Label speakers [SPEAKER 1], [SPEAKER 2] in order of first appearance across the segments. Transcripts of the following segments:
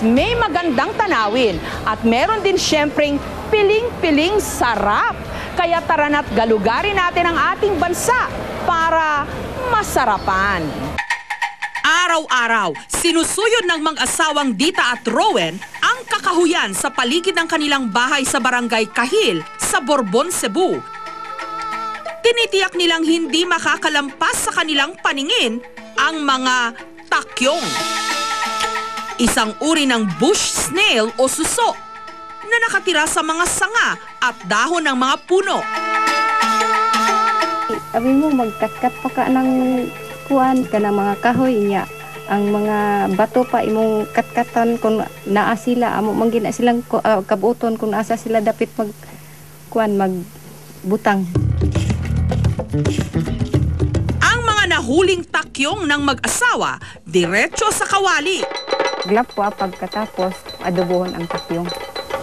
[SPEAKER 1] may magandang tanawin at meron din syempreng piling-piling sarap. Kaya tara na't galugarin natin ang ating bansa para masarapan. Araw-araw, sinusuyod ng mag-asawang Dita at Rowen ang kakahuyan sa paligid ng kanilang bahay sa barangay Kahil sa Borbon, Cebu. Tinitiyak nilang hindi makakalampas sa kanilang paningin ang mga takyong. Isang uri ng bush snail o suso na nakatira sa mga sanga at dahon ng mga puno.
[SPEAKER 2] Sabi mo, magkatkat pa ka ng kuwan ka ng mga kahoy niya. Ang mga bato pa imong katkatan kung naa sila, amo manggina silang kabuton kung asa sila dapat magbutang.
[SPEAKER 1] Ang mga nahuling takyong ng mag-asawa, diretso sa kawali.
[SPEAKER 2] Glapwa pagkatapos, adobohon ang takyong.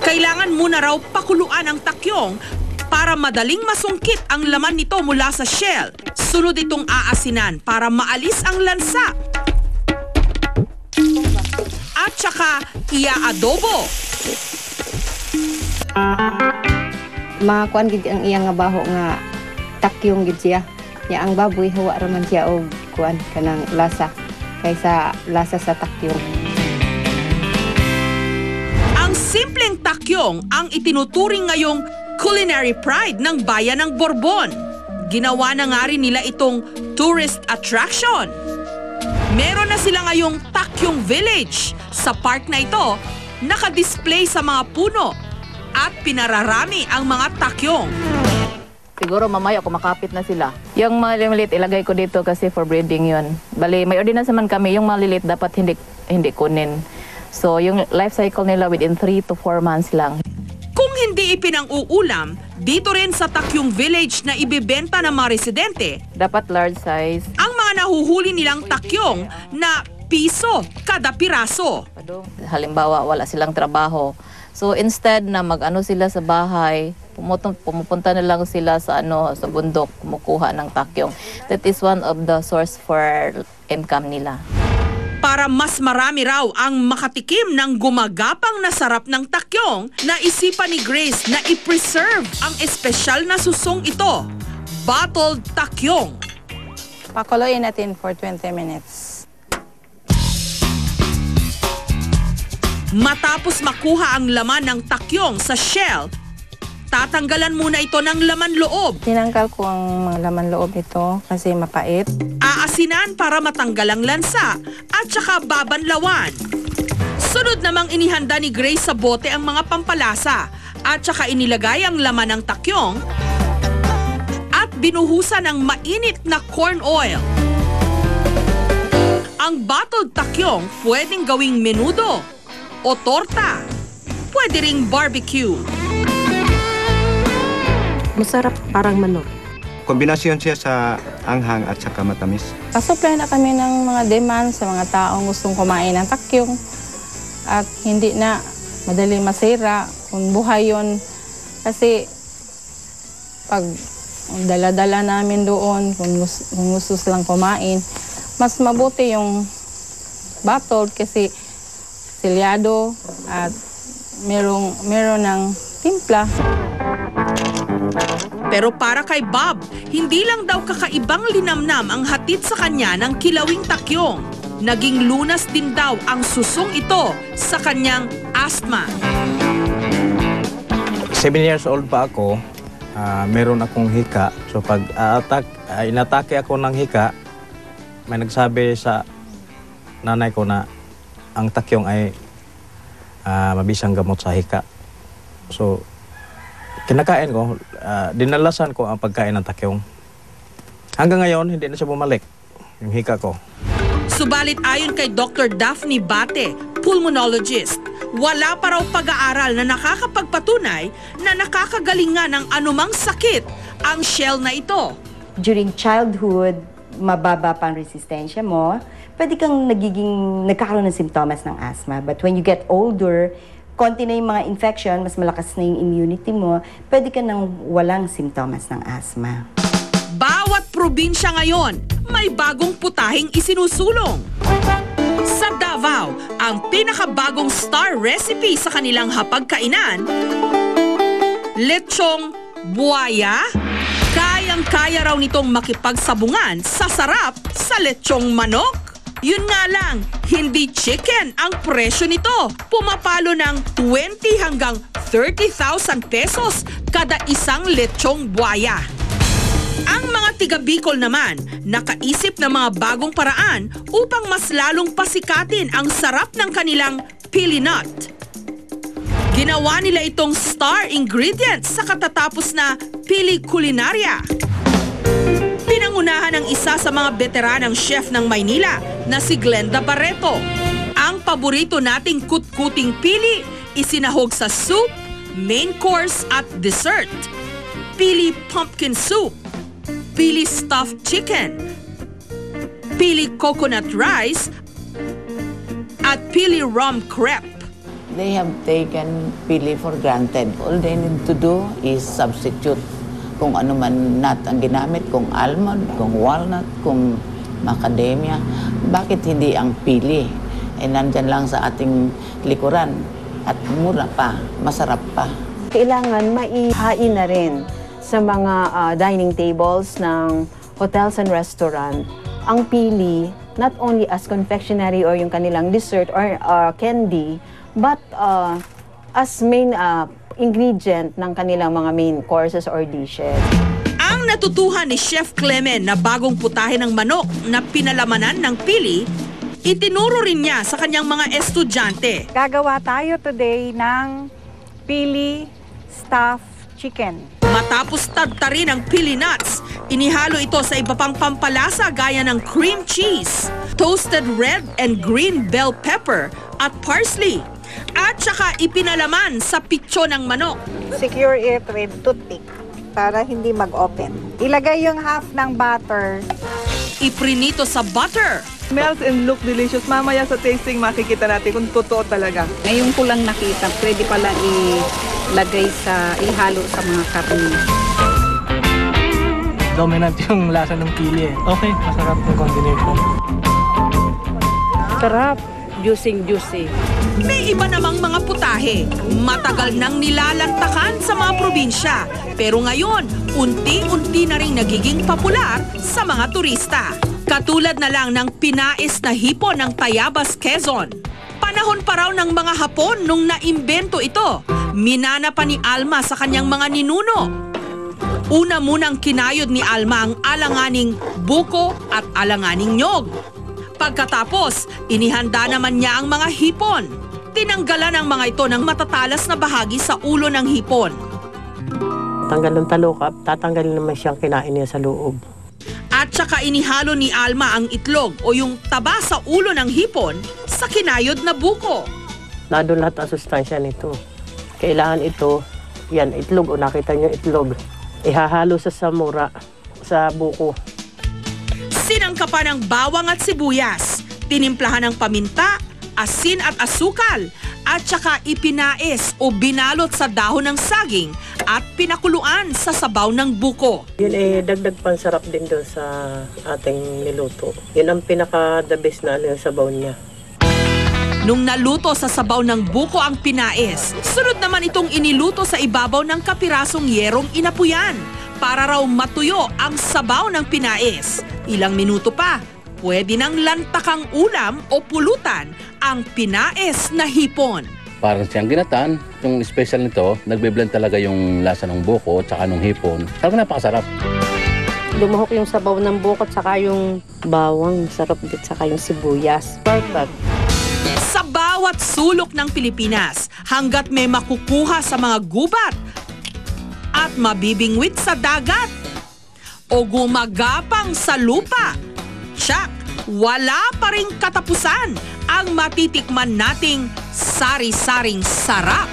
[SPEAKER 1] Kailangan muna raw pakuluan ang takyong para madaling masungkit ang laman nito mula sa shell. Sunod itong aasinan para maalis ang lansa. At saka ia-adobo.
[SPEAKER 2] Mga kuan gid ang iyang nga baho nga takyong gid siya. Ya ang baboy hawa raman siya og kuan kanang lasa kaysa lasa sa takyong.
[SPEAKER 1] Ang simpleng takyong ang itinuturing ngayong culinary pride ng bayan ng Borbon. Ginawa na nga rin nila itong tourist attraction. Meron na sila ngayong Takyong Village. Sa park na ito, nakadisplay sa mga puno at pinararami ang mga takyong.
[SPEAKER 3] Siguro mamaya kumakapit na sila. Yung malilit ilagay ko dito kasi for breeding yun. Bali, may ordinance naman kami, yung malilit dapat hindi kunin. So, yung life cycle nila within 3 to 4 months lang.
[SPEAKER 1] Kung hindi ipinang-uulam, dito rin sa Takyong Village na ibibenta ng mga residente,
[SPEAKER 3] Dapat large size.
[SPEAKER 1] ang mga nahuhuli nilang takyong na piso kada piraso.
[SPEAKER 3] Halimbawa, wala silang trabaho. So, instead na mag-ano sila sa bahay, pumupunta na lang sila sa sa bundok, kumukuha ng takyong. That is one of the source for income nila.
[SPEAKER 1] Para mas marami raw ang makatikim ng gumagapang na sarap ng takyong, naisipan ni Grace na i-preserve ang espesyal na susong ito, bottled takyong.
[SPEAKER 4] Pakuluin natin for 20 minutes.
[SPEAKER 1] Matapos makuha ang laman ng takyong sa shell, tatanggalan muna ito ng laman loob.
[SPEAKER 4] Tinanggal ko ang mga laman loob nito kasi mapait.
[SPEAKER 1] Aasinan para matanggal ang lansa at saka babanlawan. Sunod namang inihanda ni Grace sa bote ang mga pampalasa at saka inilagay ang laman ng takyong at binuhusan ng mainit na corn oil. Ang bottled takyong pwedeng gawing menudo o torta. Pwede ring barbecue.
[SPEAKER 5] Masarap, parang manok.
[SPEAKER 6] Kombinasyon siya sa anghang at saka matamis.
[SPEAKER 4] Pasupply na kami ng mga demand sa mga taong gustong kumain ng takyong at hindi na madali masira kung buhay yun. Kasi pag dala-dala namin doon, kung gusto silang kumain, mas mabuti yung bottled kasi silyado at meron ng timpla.
[SPEAKER 1] Pero para kay Bob, hindi lang daw kakaibang linamnam ang hatid sa kanya ng kilawing takyong. Naging lunas din daw ang susong ito sa kanyang asthma.
[SPEAKER 7] 7 years old pa ako, meron akong hika. So pag inatake ako ng hika, may nagsabi sa nanay ko na ang takyong ay mabisang gamot sa hika. So kinakain ko, dinalasan ko ang pagkain ng takyong. Hanggang ngayon, hindi na siya bumalik, yung hika ko.
[SPEAKER 1] Subalit ayon kay Dr. Daphne Bate, pulmonologist, wala pa raw pag-aaral na nakakapagpatunay na nakakagalingan ng anumang sakit ang shell na ito.
[SPEAKER 8] During childhood, mababa pa ang resistensya mo, pwede kang nagkakaroon ng simptomas ng asthma. But when you get older, konti na yung mga infection, mas malakas na yung immunity mo, pwede ka nang walang simptomas ng asthma.
[SPEAKER 1] Bawat probinsya ngayon, may bagong putahing isinusulong. Sa Davao, ang pinakabagong star recipe sa kanilang hapagkainan, lechong buwaya. Kayang-kaya raw nitong makipagsabungan sa sarap sa lechong manok. Yun nga lang, hindi chicken ang presyo nito. Pumapalo ng 20 hanggang 30,000 pesos kada isang lechong buwaya. Ang mga tiga Bicol naman, nakaisip ng mga bagong paraan upang mas lalong pasikatin ang sarap ng kanilang pili nut. Ginawa nila itong star ingredient sa katatapos na Pili Culinaria. Pinangunahan ng isa sa mga veteranang chef ng Maynila na si Glenda Barreto. Ang paborito nating kutkuting pili, isinahog sa soup, main course at dessert. Pili pumpkin soup, pili stuffed chicken, pili coconut rice, at pili rum crepe.
[SPEAKER 9] They have taken pili for granted. All they need to do is substitute kung ano man nut ang ginamit, kung almond, kung walnut, kung macadamia. Bakit hindi ang pili? Nandyan lang sa ating likuran at mura pa, masarap pa.
[SPEAKER 5] Kailangan maihain na rin sa mga dining tables ng hotels and restaurant ang pili, not only as confectionery or yung kanilang dessert or candy, but as main ingredient ng kanilang mga main courses or dishes.
[SPEAKER 1] Ang natutuhan ni Chef Clemen na bagong putahe ng manok na pinalamanan ng pili, itinuro rin niya sa kanyang mga estudyante.
[SPEAKER 10] Gagawa tayo today ng pili stuffed chicken.
[SPEAKER 1] Matapos tadtarin ang pili nuts, inihalo ito sa iba pang pampalasa gaya ng cream cheese, toasted red and green bell pepper at parsley. At saka ipinalaman sa pitso ng manok.
[SPEAKER 10] Secure it with toothpick para hindi mag-open. Ilagay yung half ng butter.
[SPEAKER 1] Iprinito sa butter.
[SPEAKER 11] Smells and look delicious. Mamaya sa tasting makikita natin kung totoo talaga.
[SPEAKER 2] Ngayon ko lang nakita, pwede pala ihalo sa mga karne.
[SPEAKER 12] Dominant yung lasa ng pili eh. Okay, masarap yung combination.
[SPEAKER 5] Sarap. Juicy.
[SPEAKER 1] May iba namang mga putahe. Matagal nang nilalantakan sa mga probinsya. Pero ngayon, unti-unti na rin nagiging popular sa mga turista. Katulad na lang ng pinais na hipon ng Tayabas, Quezon. Panahon pa raw ng mga Hapon nung naimbento ito. Minana pa ni Alma sa kanyang mga ninuno. Una munang kinayod ni Alma ang alanganing buko at alanganing nyog. Pagkatapos, inihanda naman niya ang mga hipon. Tinanggalan ang mga ito ng matatalas na bahagi sa ulo ng hipon.
[SPEAKER 13] Tanggal ng talukap, tatanggalin naman siyang kinain niya sa loob.
[SPEAKER 1] At saka inihalo ni Alma ang itlog o yung taba sa ulo ng hipon sa kinayod na buko.
[SPEAKER 13] Nado lahat ang sustansya nito. Kailangan ito, yan, itlog o nakita niyo itlog. Ihahalo sa samura, sa buko.
[SPEAKER 1] Sinangkapan ng bawang at sibuyas, tinimplahan ng paminta, asin at asukal, at saka ipinais o binalot sa dahon ng saging at pinakuluan sa sabaw ng buko.
[SPEAKER 13] Yun ay dagdag pansarap din doon sa ating niluto. Yun ang pinaka-the best na yung sabaw niya.
[SPEAKER 1] Nung naluto sa sabaw ng buko ang pinais, sunod naman itong iniluto sa ibabaw ng kapirasong yerong inapuyan para raw matuyo ang sabaw ng pinais. Ilang minuto pa, pwede nang lantakang ulam o pulutan ang pinais na hipon.
[SPEAKER 14] Parang siyang ginatan, yung special nito, nagbe-blend talaga yung lasa ng buko at saka ng hipon. Talagang napakasarap.
[SPEAKER 5] Lumuhok yung sabaw ng buko at saka yung bawang, sarap din, saka yung sibuyas. Perfect.
[SPEAKER 1] Sa bawat sulok ng Pilipinas, hanggat may makukuha sa mga gubat at mabibingwit sa dagat o gumagapang sa lupa, tsak, wala pa ring katapusan ang matitikman nating sari-saring sarap.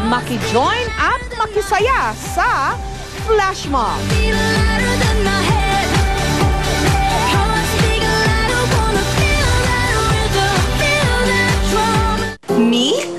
[SPEAKER 1] Maki-join at makisaya sa Flash Mob. Me?